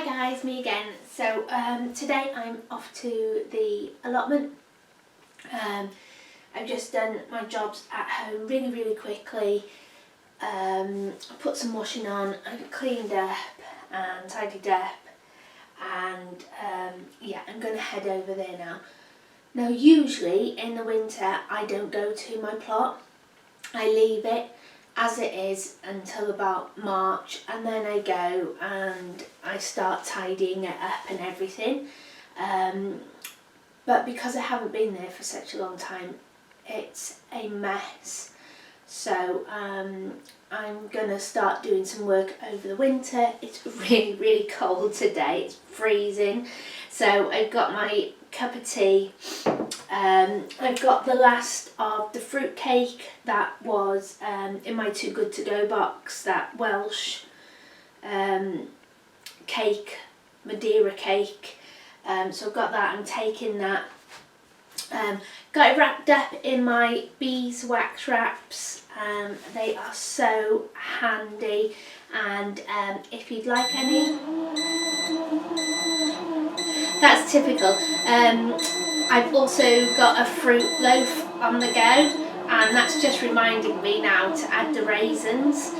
Hi guys, me again. So today I'm off to the allotment. I've just done my jobs at home really quickly. I put some washing on, I cleaned up and tidied up, and yeah, I'm going to head over there now. Now usually in the winter I don't go to my plot. I leave it as it is until about March, and then I go and I start tidying it up and everything. But because I haven't been there for such a long time, it's a mess. So I'm gonna start doing some work over the winter. It's really cold today, it's freezing. So I've got my cup of tea. I've got the last of the fruit cake that was in my Too Good To Go box, that Welsh cake, Madeira cake. So I've got that, I'm taking that. Got it wrapped up in my beeswax wraps. They are so handy, and if you'd like any, that's typical. I've also got a fruit loaf on the go, and that's just reminding me now to add the raisins.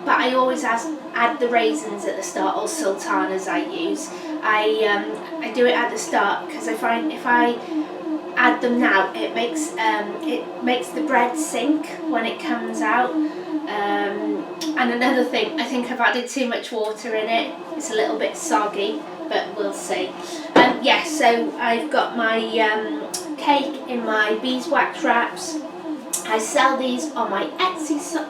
But I always add the raisins at the start, or sultanas I use. I do it at the start because I find if I add them now, it makes the bread sink when it comes out. And another thing, I think I've added too much water in it. It's a little bit soggy, but we'll see. Yeah, so I've got my cake in my beeswax wraps. I sell these on my Etsy shop.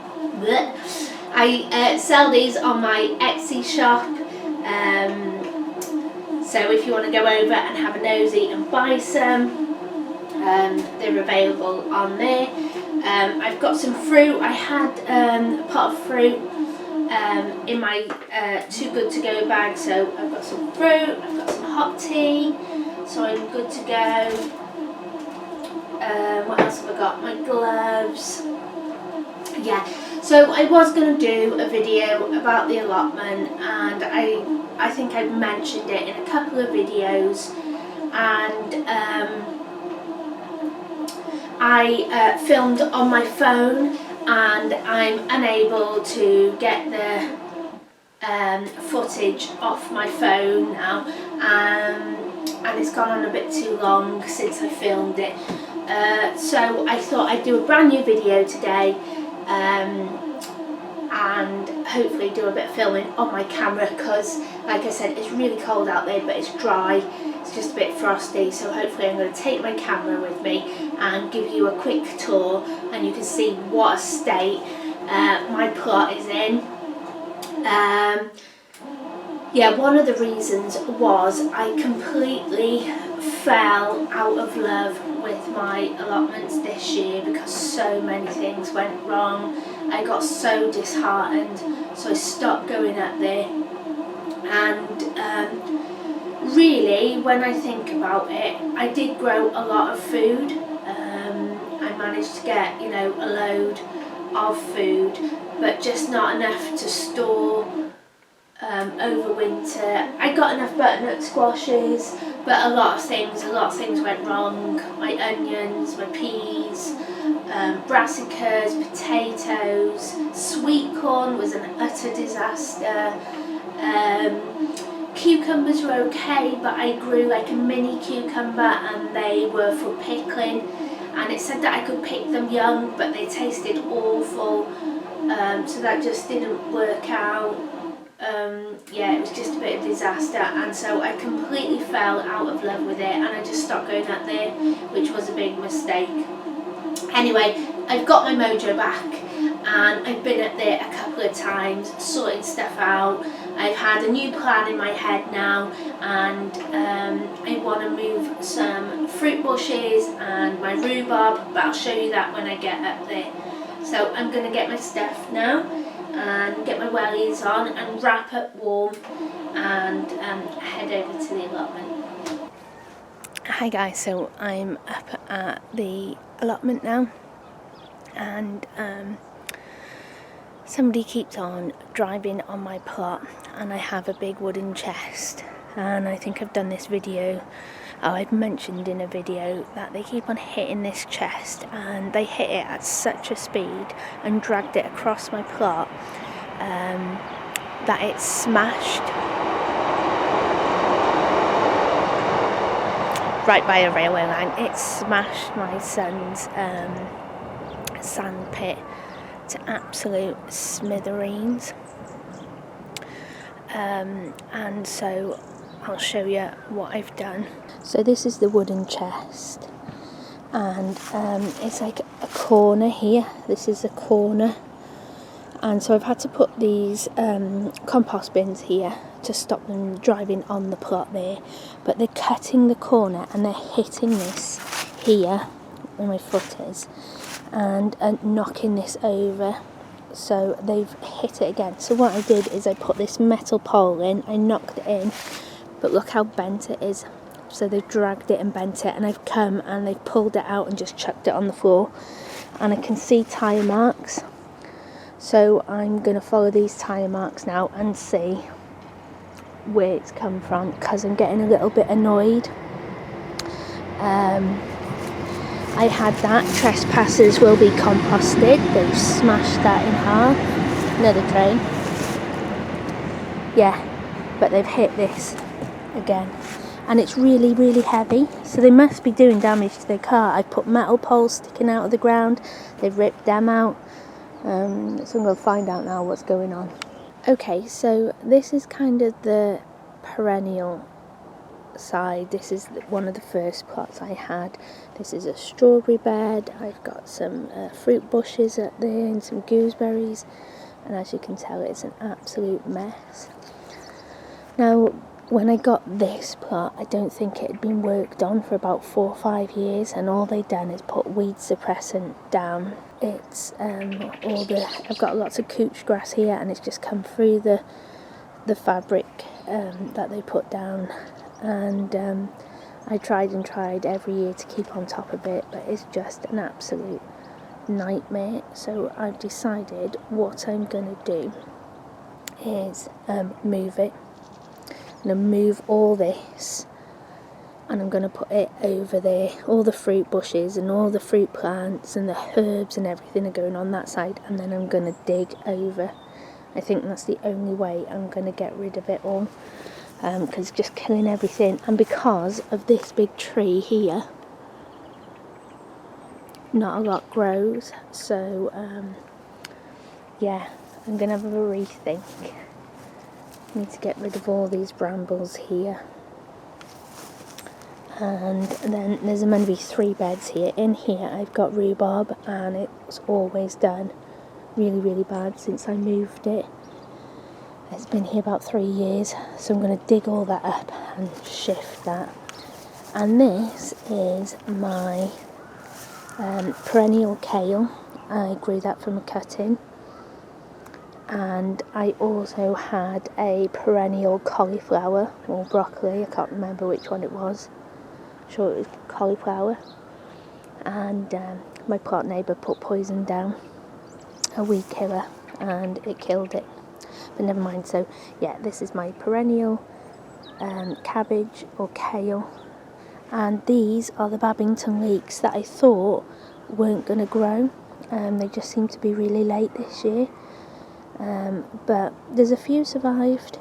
I sell these on my Etsy shop. So if you want to go over and have a nosy and buy some, they're available on there. I've got some fruit. I had a pot of fruit in my Too Good To Go bag, so I've got some fruit, I've got some hot tea, so I'm good to go. What else have I got? My gloves. Yeah, so I was going to do a video about the allotment, and I think I've mentioned it in a couple of videos, and I filmed on my phone, and I'm unable to get the footage off my phone now, and it's gone on a bit too long since I filmed it. So I thought I'd do a brand new video today, and hopefully do a bit of filming on my camera, because like I said, it's really cold out there, but it's dry. It's just a bit frosty, so hopefully I'm going to take my camera with me and give you a quick tour, and you can see what a state my plot is in. Yeah, one of the reasons was I completely fell out of love with my allotments this year because so many things went wrong. I got so disheartened, so I stopped going up there. And really, when I think about it, I did grow a lot of food. I managed to get, you know, a load of food, but just not enough to store over winter. I got enough butternut squashes, but a lot of things went wrong. My onions, my peas, brassicas, potatoes, sweet corn was an utter disaster. Cucumbers were okay, but I grew like a mini cucumber and they were for pickling, and it said that I could pick them young, but they tasted awful, so that just didn't work out. Yeah, it was just a bit of a disaster, and so I completely fell out of love with it, and I just stopped going up there, which was a big mistake. Anyway, I've got my mojo back, and I've been up there a couple of times sorting stuff out. I've had a new plan in my head now, and I want to move some fruit bushes and my rhubarb, but I'll show you that when I get up there. So I'm going to get my stuff now and get my wellies on and wrap up warm and head over to the allotment. Hi guys, so I'm up at the allotment now, and Somebody keeps on driving on my plot, and I have a big wooden chest, and I think I've done this video, I've mentioned in a video that they keep on hitting this chest, and they hit it at such a speed and dragged it across my plot that it smashed right by a railway line. It smashed my son's sand pit to absolute smithereens, and so I'll show you what I've done. So this is the wooden chest, and it's like a corner here. This is a corner, and so I've had to put these compost bins here to stop them driving on the plot there, but they're cutting the corner and they're hitting this here where my foot is, and knocking this over. So they've hit it again. So what I did is I put this metal pole in, I knocked it in, but look how bent it is. So they've dragged it and bent it, and I've come and they've pulled it out and just chucked it on the floor, and I can see tyre marks. So I'm going to follow these tyre marks now and see where it's come from, because I'm getting a little bit annoyed. I had that trespassers will be composted. They've smashed that in half. Another train. Yeah, but they've hit this again, and it's really, really heavy, so they must be doing damage to their car. I put metal poles sticking out of the ground. They've ripped them out, so I'm going to find out now what's going on. Okay, so this is kind of the perennial side. This is one of the first plots I had. This is a strawberry bed. I've got some fruit bushes up there and some gooseberries, and as you can tell, it's an absolute mess. Now, when I got this plot, I don't think it had been worked on for about 4 or 5 years, and all they've done is put weed suppressant down. It's I've got lots of couch grass here, and it's just come through the fabric that they put down, and I tried every year to keep on top of it, but it's just an absolute nightmare. So I've decided what I'm going to do is move it. I'm going to move all this, and I'm going to put it over there. All the fruit bushes and all the fruit plants and the herbs and everything are going on that side, and then I'm going to dig over. I think that's the only way I'm going to get rid of it all, because it's just killing everything. And because of this big tree here, not a lot grows. So yeah, I'm going to have a rethink. I need to get rid of all these brambles here. And then there's meant to be 3 beds here. In here I've got rhubarb, and it's always done really, really bad since I moved it. It's been here about 3 years, so I'm going to dig all that up and shift that. And this is my perennial kale. I grew that from a cutting. And I also had a perennial cauliflower or broccoli, I can't remember which one it was. I'm sure it was cauliflower. And my plot neighbour put poison down, a weed killer, and it killed it. But never mind. So yeah, this is my perennial cabbage or kale, and these are the Babington leeks that I thought weren't going to grow. They just seem to be really late this year, but there's a few survived.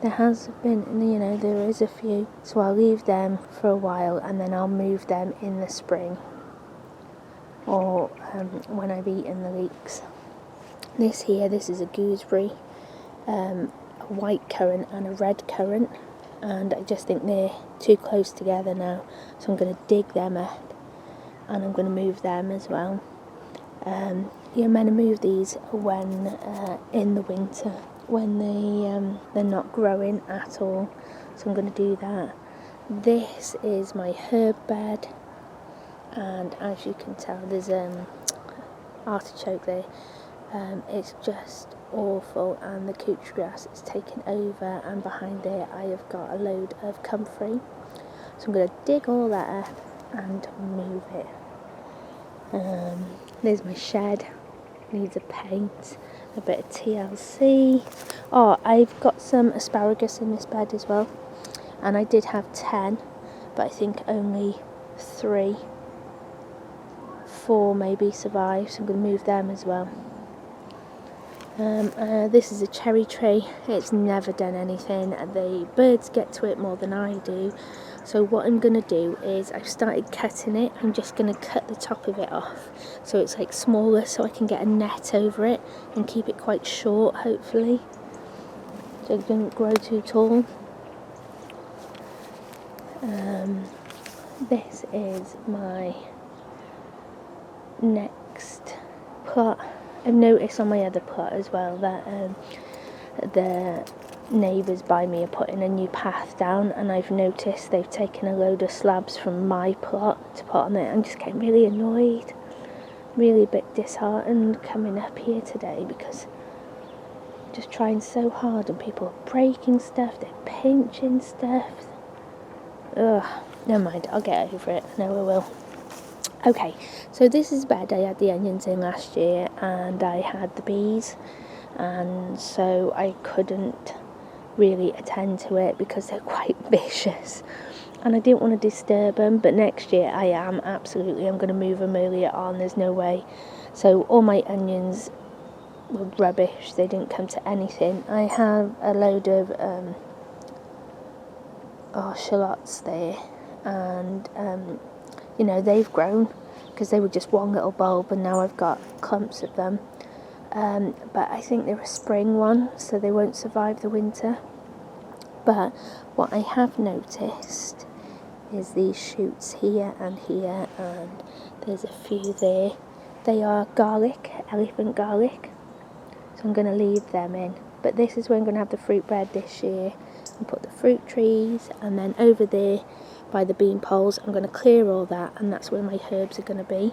There has been, there is a few, so I'll leave them for a while, and then I'll move them in the spring, or when I've eaten the leeks. This is a gooseberry, a white currant and a red currant, and I just think they're too close together now, so I'm going to dig them up, and I'm going to move them as well. You're meant to move these when in the winter, when they're not growing at all, so I'm going to do that. This is my herb bed, and as you can tell, there's artichoke there. It's just awful, and the couch grass is taken over, and behind there I have got a load of comfrey, so I'm going to dig all that up and move it. There's my shed, needs a paint, a bit of TLC. Oh, I've got some asparagus in this bed as well, and I did have 10, but I think only 4 maybe survived, so I'm going to move them as well. This is a cherry tree. It's never done anything. The birds get to it more than I do. So what I'm going to do is I've started cutting it. I'm just going to cut the top of it off so it's like smaller, so I can get a net over it and keep it quite short, hopefully, so it doesn't grow too tall. This is my next plot. I've noticed on my other plot as well that the neighbours by me are putting a new path down, and I've noticed they've taken a load of slabs from my plot to put on it. I'm just getting really annoyed, really a bit disheartened coming up here today, because I'm just trying so hard and people are breaking stuff, they're pinching stuff. Ugh, never mind, I'll get over it. I know I will. Okay, so this is bed I had the onions in last year, and I had the bees, and so I couldn't really attend to it because they're quite vicious, and I didn't want to disturb them, but next year I am absolutely, I'm going to move them earlier on, there's no way. So all my onions were rubbish, they didn't come to anything. I have a load of shallots there, and you know, they've grown because they were just one little bulb, and now I've got clumps of them. But I think they're a spring one, so they won't survive the winter. But what I have noticed is these shoots here, and there's a few there. They are garlic, elephant garlic, so I'm going to leave them in. But this is where I'm going to have the fruit bed this year, and put the fruit trees, and then over there by the bean poles I'm going to clear all that, and that's where my herbs are going to be.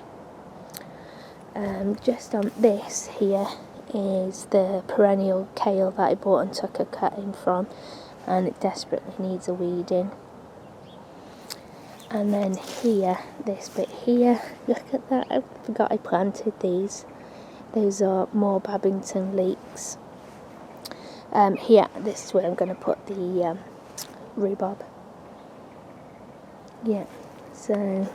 Just on this here is the perennial kale that I bought and took a cutting from, and it desperately needs a weeding. And then here, this bit here, look at that, I forgot I planted these. Those are more Babington leeks. Here, this is where I'm going to put the rhubarb. Yeah, so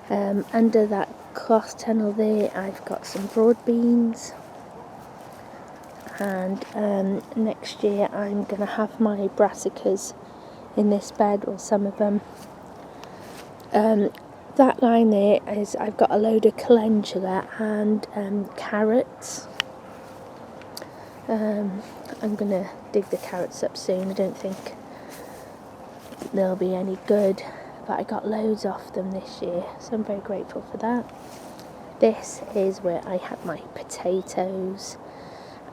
under that cloth tunnel there I've got some broad beans, and next year I'm going to have my brassicas in this bed, or some of them. That line there is, I've got a load of calendula and carrots. I'm going to dig the carrots up soon. I don't think they'll be any good, but I got loads off them this year, so I'm very grateful for that. This is where I had my potatoes,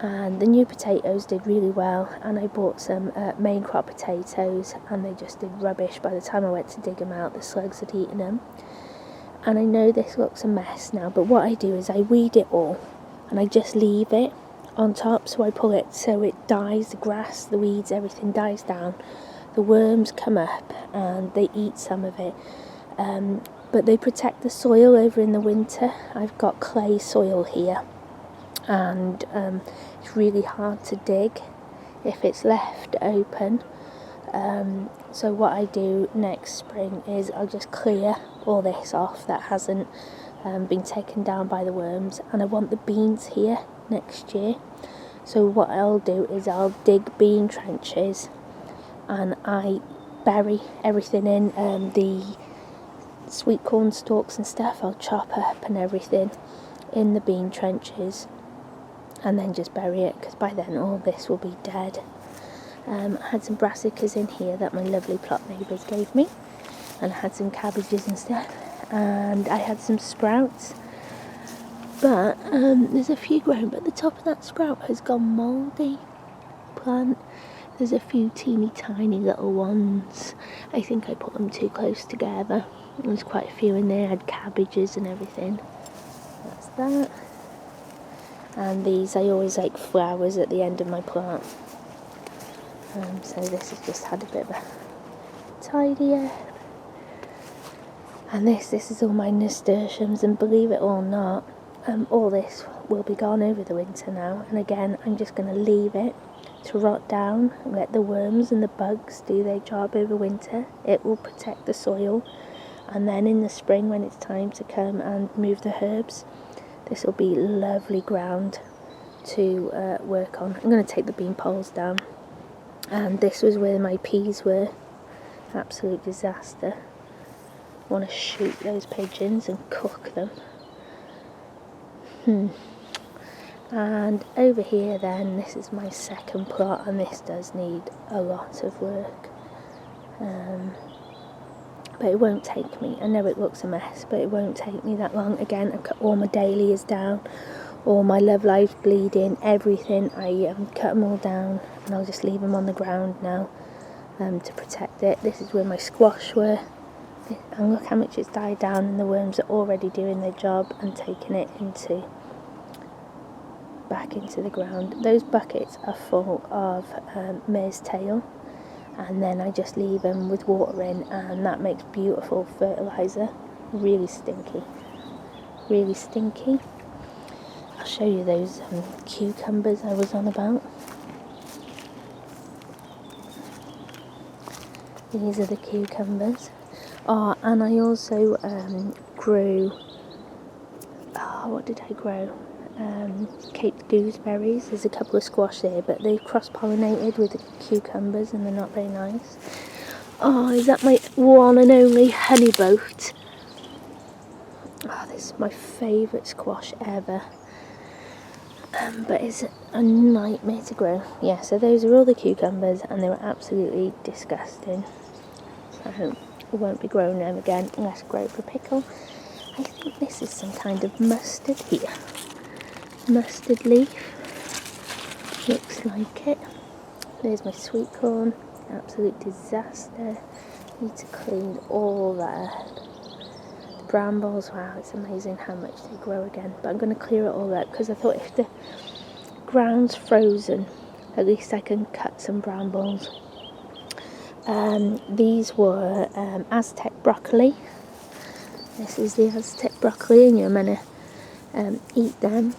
and the new potatoes did really well, and I bought some main crop potatoes, and they just did rubbish. By the time I went to dig them out, the slugs had eaten them. And I know this looks a mess now, but what I do is I weed it all, and I just leave it on top, so I pull it so it dies, the grass, the weeds, everything dies down. The worms come up and they eat some of it, but they protect the soil over in the winter. I've got clay soil here, and it's really hard to dig if it's left open. So what I do next spring is I'll just clear all this off that hasn't been taken down by the worms, and I want the beans here next year. So what I'll do is I'll dig bean trenches, and I bury everything in, the sweet corn stalks and stuff I'll chop up and everything in the bean trenches, and then just bury it, because by then all this will be dead. I had some brassicas in here that my lovely plot neighbours gave me, and I had some cabbages and stuff, and I had some sprouts, but there's a few grown, but the top of that sprout has gone mouldy. Plant, there's a few teeny tiny little ones. I think I put them too close together. There's quite a few in there. I had cabbages and everything. That's that. And these, I always like flowers at the end of my plant. So this has just had a bit of a tidy up. And this is all my nasturtiums, and believe it or not, all this will be gone over the winter now, and again I'm just going to leave it to rot down and let the worms and the bugs do their job over winter. It will protect the soil, and then in the spring when it's time to come and move the herbs, this will be lovely ground to work on. I'm going to take the bean poles down, and this was where my peas were. Absolute disaster. I want to shoot those pigeons and cook them. And over here then, this is my second plot, and this does need a lot of work, but it won't take me, I know it looks a mess, but it won't take me that long. Again, I've cut all my dahlias down, all my love lives bleeding, everything. I cut them all down, and I'll just leave them on the ground now to protect it. This is where my squash were, and look how much it's died down, and the worms are already doing their job and taking it back into the ground. Those buckets are full of mare's tail, and then I just leave them with water in, and that makes beautiful fertiliser. Really stinky, really stinky. I'll show you those cucumbers I was on about. These are the cucumbers. Oh, and I also grew, what did I grow? Cape gooseberries. There's a couple of squash there, but they've cross-pollinated with the cucumbers and they're not very nice. Oh, is that my one and only honey boat? Oh, this is my favourite squash ever. But it's a nightmare to grow. Yeah, so those are all the cucumbers, and they were absolutely disgusting. So I won't be growing them again unless I grow for pickle. I think this is some kind of mustard here. Mustard leaf, looks like it. There's my sweet corn, absolute disaster. Need to clean all that. The brambles, wow, it's amazing how much they grow again. But I'm going to clear it all up, because I thought if the ground's frozen, at least I can cut some brambles. These were Aztec broccoli. This is the Aztec broccoli, and you're going to eat them.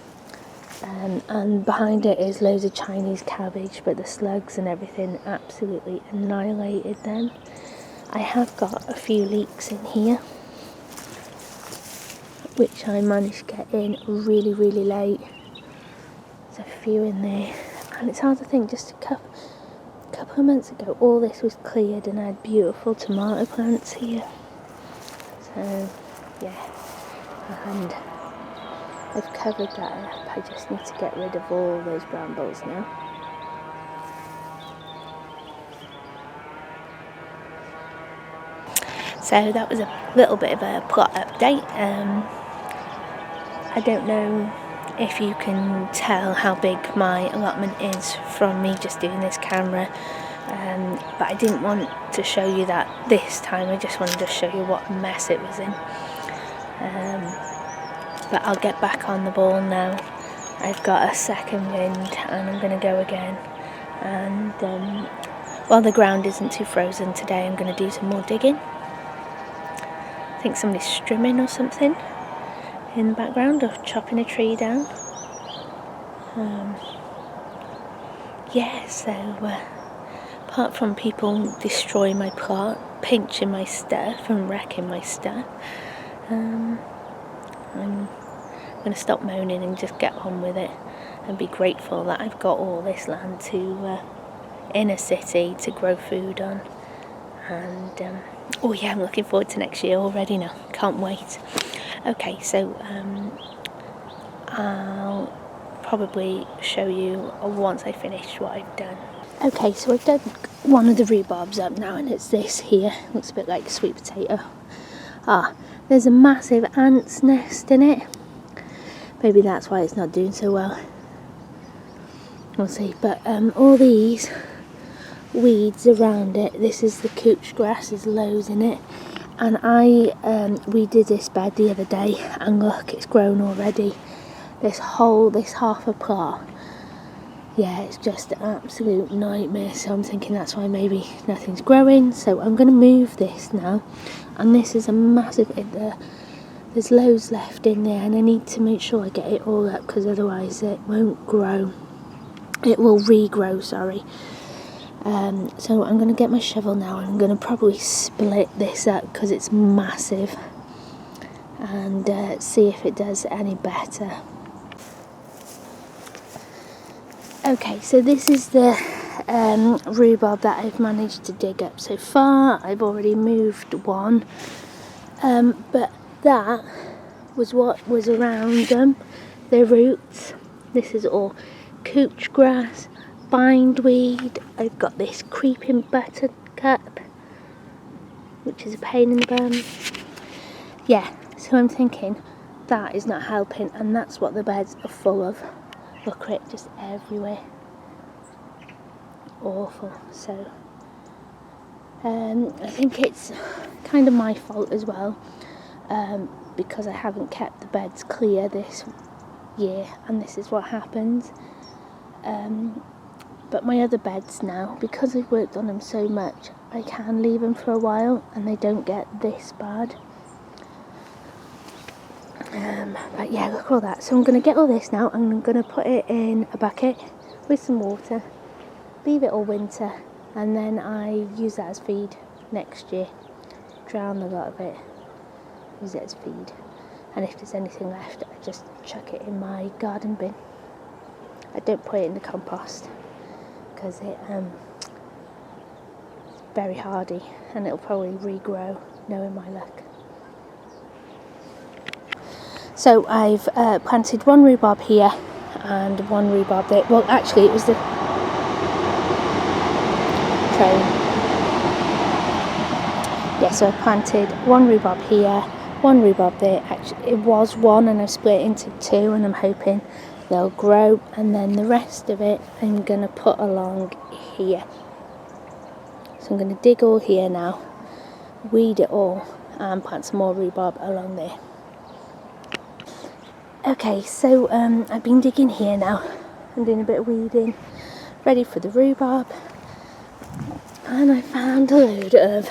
And behind it is loads of Chinese cabbage, but the slugs and everything absolutely annihilated them. I have got a few leeks in here, which I managed to get in really, really late. There's a few in there, and it's hard to think, just a couple of months ago all this was cleared and I had beautiful tomato plants here. So yeah, and I've covered that up. I just need to get rid of all those brambles now. So that was a little bit of a plot update. I don't know if you can tell how big my allotment is from me just doing this camera, but I didn't want to show you that this time. I just wanted to show you what a mess it was in. But I'll get back on the ball now. I've got a second wind and I'm going to go again. And while the ground isn't too frozen today, I'm going to do some more digging. I think somebody's strimming or something in the background, or chopping a tree down. Yeah, so apart from people destroying my plot, pinching my stuff and wrecking my stuff, I'm going to stop moaning and just get on with it and be grateful that I've got all this land to in a city to grow food on. And oh yeah, I'm looking forward to next year already now. Can't wait. Okay, so I'll probably show you once I finish what I've done. Okay, so I've done one of the rhubarbs up now, and it's this here. Looks a bit like a sweet potato. There's a massive ant's nest in it. Maybe that's why it's not doing so well. We'll see. But all these weeds around it, this is the couch grass, there's loads in it. And we did this bed the other day, and look, it's grown already. This half a plot. Yeah, it's just an absolute nightmare. So I'm thinking that's why maybe nothing's growing. So I'm going to move this now. And this is a massive, the There's loads left in there, and I need to make sure I get it all up because otherwise it won't grow. It will regrow, sorry. So I'm going to get my shovel now, and I'm going to probably split this up because it's massive, and see if it does any better. Okay, so this is the rhubarb that I've managed to dig up so far. I've already moved one, but that was what was around them, the roots. This is all couch grass, bindweed. I've got this creeping buttercup, which is a pain in the bum. Yeah, so I'm thinking that is not helping, and that's what the beds are full of. Look at it, just everywhere. Awful. So I think it's kind of my fault as well, because I haven't kept the beds clear this year, and this is what happens. But my other beds now, because I've worked on them so much, I can leave them for a while and they don't get this bad. But yeah, look at all that. So I'm going to get all this now, and I'm going to put it in a bucket with some water, leave it all winter, and then I use that as feed next year. Drown a lot of it, use it as feed, and if there's anything left, I just chuck it in my garden bin. I don't put it in the compost because it's very hardy and it'll probably regrow, knowing my luck. So I've planted one rhubarb here and one rhubarb there. Well, actually it was the train. Yeah, so I planted one rhubarb here, one rhubarb there. Actually it was one, and I've split it into two, and I'm hoping they'll grow, and then the rest of it I'm going to put along here. So I'm going to dig all here now, weed it all, and plant some more rhubarb along there. Okay, so I've been digging here now. I'm doing a bit of weeding, ready for the rhubarb, and I found a load of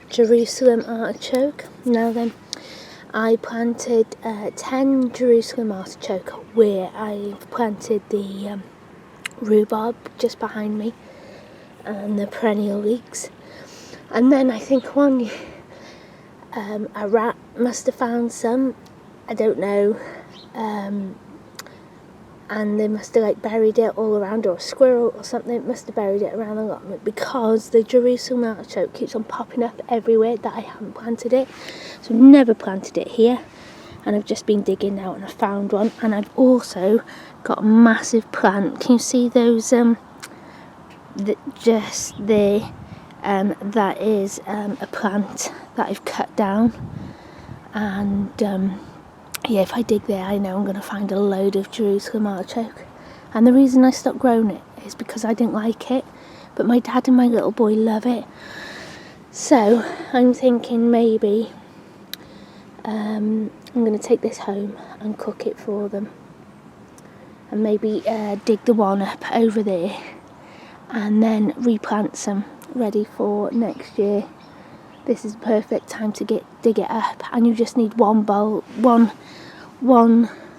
Jerusalem artichoke. Now then, I planted 10 Jerusalem artichoke where I've planted the rhubarb just behind me and the perennial leeks. And then I think one a rat must have found some, I don't know, and they must have like buried it all around, or a squirrel or something must have buried it around Allotment, because the Jerusalem artichoke keeps on popping up everywhere that I haven't planted it. So I've never planted it here, and I've just been digging now and I found one. And I've also got a massive plant. Can you see those just there? That is a plant that I've cut down, and yeah, if I dig there, I know I'm going to find a load of Jerusalem artichoke. And the reason I stopped growing it is because I didn't like it, but my dad and my little boy love it. So I'm thinking maybe I'm going to take this home and cook it for them, and maybe dig the one up over there and then replant some ready for next year. This is the perfect time to dig it up, and you just need one bowl, one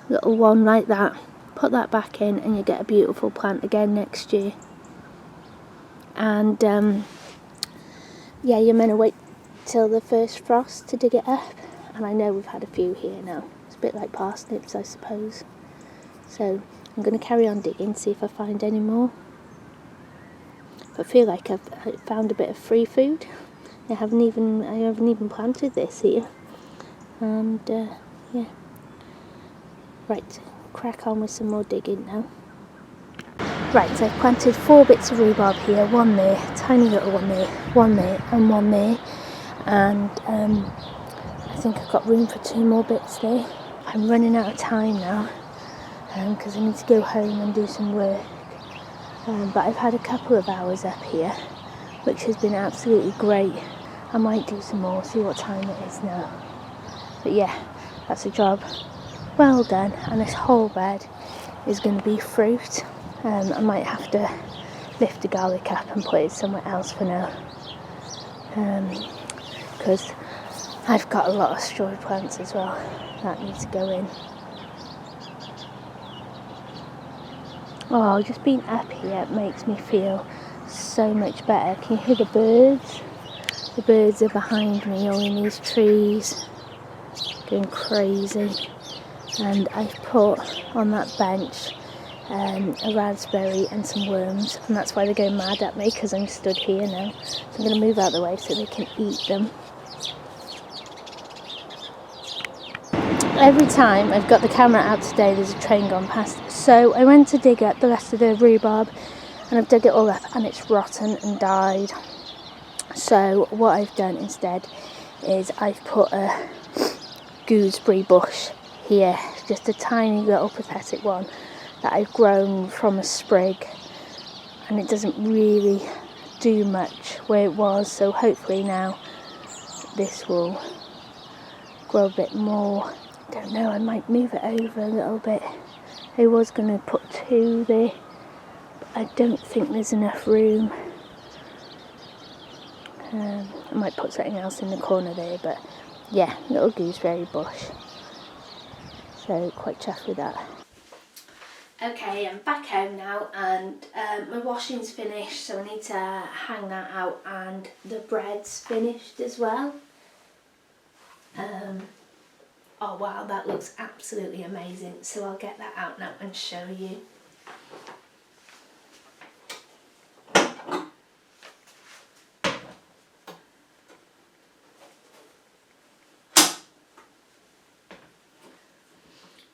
little one like that. Put that back in and you get a beautiful plant again next year. And yeah, you're meant to wait till the first frost to dig it up, and I know we've had a few here now. It's a bit like parsnips, I suppose. So I'm going to carry on digging, see if I find any more. I feel like I've found a bit of free food. I haven't even planted this here, and yeah. Right, crack on with some more digging now. Right, so I've planted 4 bits of rhubarb here, one there, tiny little one there, and one there, and I think I've got room for 2 more bits there. I'm running out of time now, because I need to go home and do some work, but I've had a couple of hours up here, which has been absolutely great. I might do some more, see what time it is now. But yeah, that's a job well done, and this whole bed is going to be fruit. I might have to lift the garlic up and put it somewhere else for now, because I've got a lot of strawberry plants as well that need to go in. Oh, just being up here makes me feel so much better. Can you hear the birds? The birds are behind me, all in these trees, going crazy. And I've put on that bench a raspberry and some worms, and that's why they're going mad at me, because I'm stood here now. So I'm going to move out of the way so they can eat them. Every time I've got the camera out today, there's a train gone past. So I went to dig up the rest of the rhubarb, and I've dug it all up and it's rotten and died. So what I've done instead is I've put a gooseberry bush here, just a tiny little pathetic one that I've grown from a sprig, and it doesn't really do much where it was, so hopefully now this will grow a bit more. Don't know, I might move it over a little bit. I was going to put 2 there, but I don't think there's enough room. I might put something else in the corner there, but yeah, little gooseberry bush. So quite chuffed with that. Okay, I'm back home now, and my washing's finished, so I need to hang that out, and the bread's finished as well. Oh wow, that looks absolutely amazing, so I'll get that out now and show you.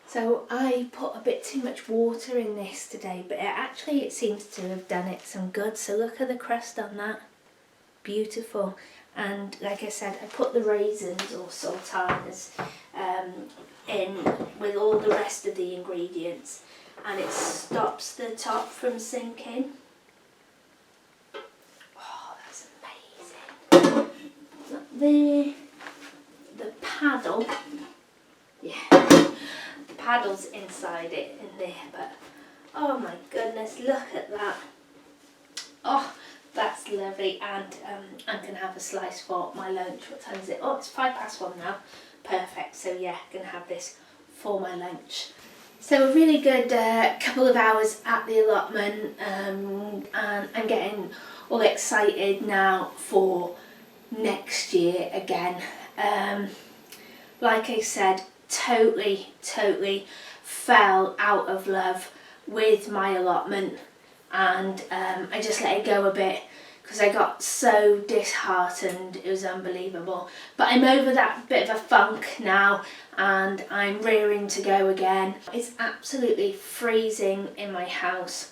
So I put a bit too much water in this today, but it seems to have done it some good. So look at the crust on that, beautiful. And like I said, I put the raisins or sultanas in with all the rest of the ingredients, and it stops the top from sinking. Oh, that's amazing. The paddle, yeah. Paddles inside it in there, but oh my goodness, look at that. Oh, that's lovely. And I'm gonna have a slice for my lunch. What time is it? Oh, it's 1:05 now. Perfect. So yeah, gonna have this for my lunch. So a really good couple of hours at the allotment, and I'm getting all excited now for next year again. Like I said, totally fell out of love with my allotment, and I just let it go a bit because I got so disheartened. It was unbelievable, but I'm over that bit of a funk now, and I'm rearing to go again. It's absolutely freezing in my house.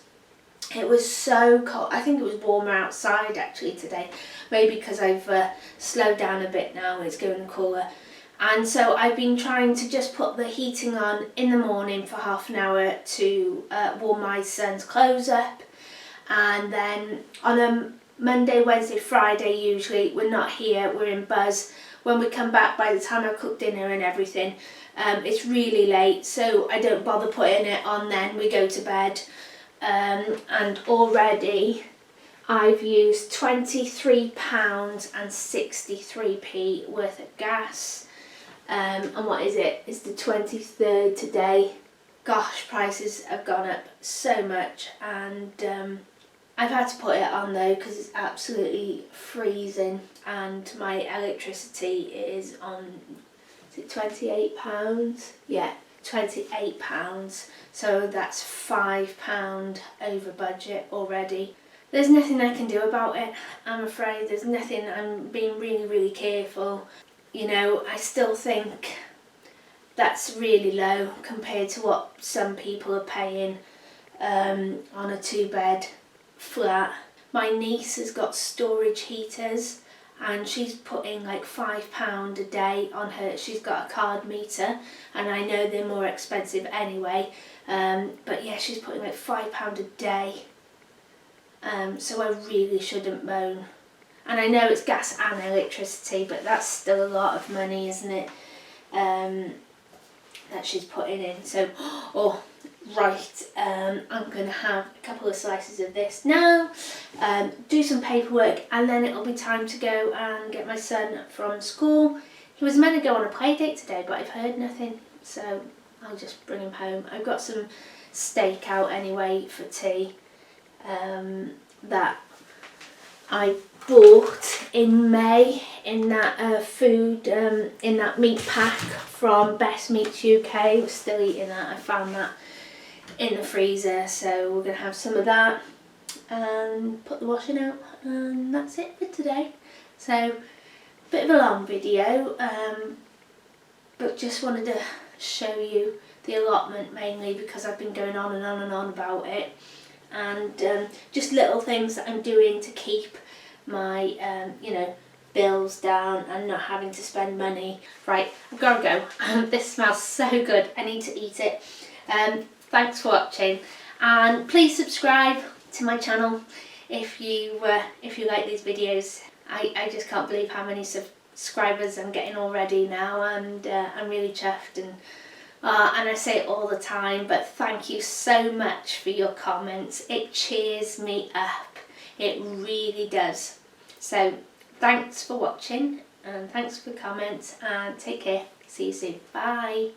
It was so cold. I think it was warmer outside actually today, maybe because I've slowed down a bit now. It's going cooler. And so I've been trying to just put the heating on in the morning for half an hour to warm my son's clothes up. And then on a Monday, Wednesday, Friday usually, we're not here, we're in Buzz. When we come back, by the time I've cooked dinner and everything, it's really late, so I don't bother putting it on then, we go to bed. And already I've used £23.63 worth of gas. And what is it? It's the 23rd today. Gosh, prices have gone up so much, and I've had to put it on though because it's absolutely freezing, and my electricity is on, is it £28? Yeah, £28. So that's £5 over budget already. There's nothing I can do about it, I'm afraid. There's nothing. I'm being really careful. You know, I still think that's really low compared to what some people are paying on a 2-bed flat. My niece has got storage heaters, and she's putting like £5 a day on her. She's got a card meter, and I know they're more expensive anyway, but yeah, she's putting like £5 a day. So I really shouldn't moan. And I know it's gas and electricity, but that's still a lot of money, isn't it, that she's putting in. So, right, I'm going to have a couple of slices of this now, do some paperwork, and then it'll be time to go and get my son from school. He was meant to go on a play date today, but I've heard nothing, so I'll just bring him home. I've got some steak out anyway for tea that I bought in May in that food, in that meat pack from Best Meats UK. We're still eating that. I found that in the freezer, so we're going to have some of that and put the washing out, and that's it for today. So, bit of a long video, but just wanted to show you the allotment mainly because I've been going on and on and on about it, and just little things that I'm doing to keep my bills down and not having to spend money. Right, I've got to go. This smells so good, I need to eat it. Thanks for watching, and please subscribe to my channel if you like these videos. I just can't believe how many subscribers I'm getting already now, and I'm really chuffed, and I say it all the time, but thank you so much for your comments. It cheers me up, it really does. So thanks for watching, and thanks for comments, and take care. See you soon. Bye.